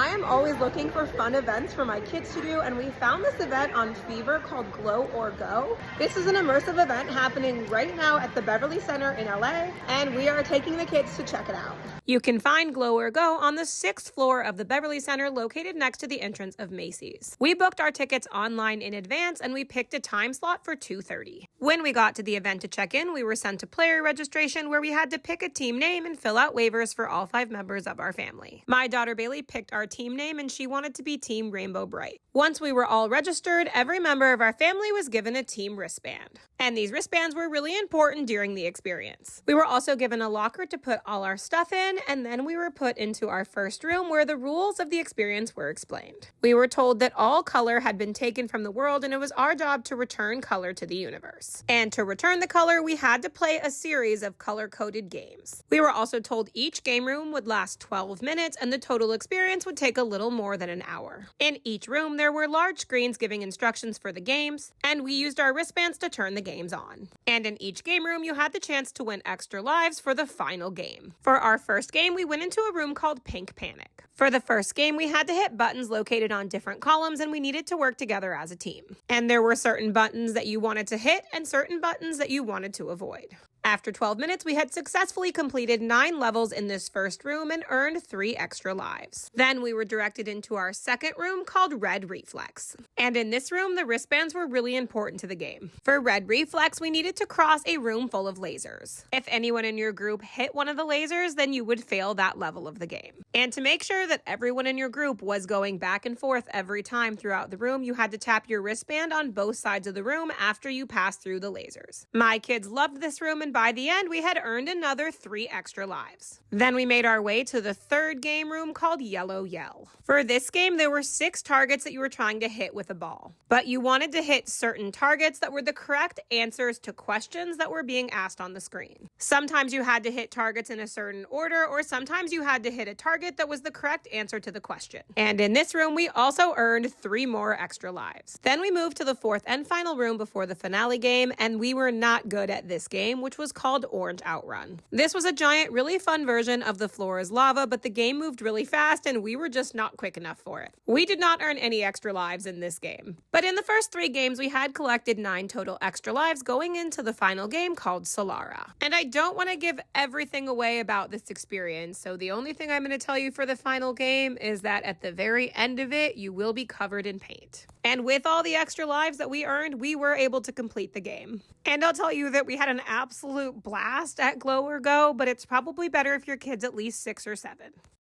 I am always looking for fun events for my kids to do, and we found this event on Fever called Glow or Go. This is an immersive event happening right now at the Beverly Center in LA, and we are taking the kids to check it out. You can find Glow or Go on the 6th floor of the Beverly Center, located next to the entrance of Macy's. We booked our tickets online in advance, and we picked a time slot for 2:30. When we got to the event to check in, we were sent to player registration, where we had to pick a team name and fill out waivers for all 5 members of our family. My daughter Bailey picked our team name, and she wanted to be Team Rainbow Bright. Once we were all registered, every member of our family was given a team wristband. And these wristbands were really important during the experience. We were also given a locker to put all our stuff in, and then we were put into our first room where the rules of the experience were explained. We were told that all color had been taken from the world, and it was our job to return color to the universe. And to return the color, we had to play a series of color-coded games. We were also told each game room would last 12 minutes, and the total experience would take a little more than an hour. In each room, there were large screens giving instructions for the games, and we used our wristbands to turn the games on. And in each game room, you had the chance to win extra lives for the final game. For our first game, we went into a room called Pink Panic. For the first game, we had to hit buttons located on different columns, and we needed to work together as a team. And there were certain buttons that you wanted to hit and certain buttons that you wanted to avoid. After 12 minutes, we had successfully completed 9 levels in this first room and earned 3 extra lives. Then we were directed into our second room called Red Reflex. And in this room, the wristbands were really important to the game. For Red Reflex, we needed to cross a room full of lasers. If anyone in your group hit one of the lasers, then you would fail that level of the game. And to make sure that everyone in your group was going back and forth every time throughout the room, you had to tap your wristband on both sides of the room after you passed through the lasers. My kids loved this room, and by the end, we had earned another 3 extra lives. Then we made our way to the third game room called Yellow Yell. For this game, there were 6 targets that you were trying to hit with a ball. But you wanted to hit certain targets that were the correct answers to questions that were being asked on the screen. Sometimes you had to hit targets in a certain order, or sometimes you had to hit a target that was the correct answer to the question. And in this room, we also earned 3 more extra lives. Then we moved to the 4th and final room before the finale game, and we were not good at this game, which was called Orange Outrun. This was a giant, really fun version of The Floor is Lava, but the game moved really fast and we were just not quick enough for it. We did not earn any extra lives in this game. But in the first 3 games, we had collected 9 total extra lives going into the final game called Solara. And I don't want to give everything away about this experience, so the only thing I'm going to tell you for the final game is that at the very end of it, you will be covered in paint. And with all the extra lives that we earned, we were able to complete the game. And I'll tell you that we had an absolute blast at Glow or Go, but it's probably better if your kid's at least 6 or 7.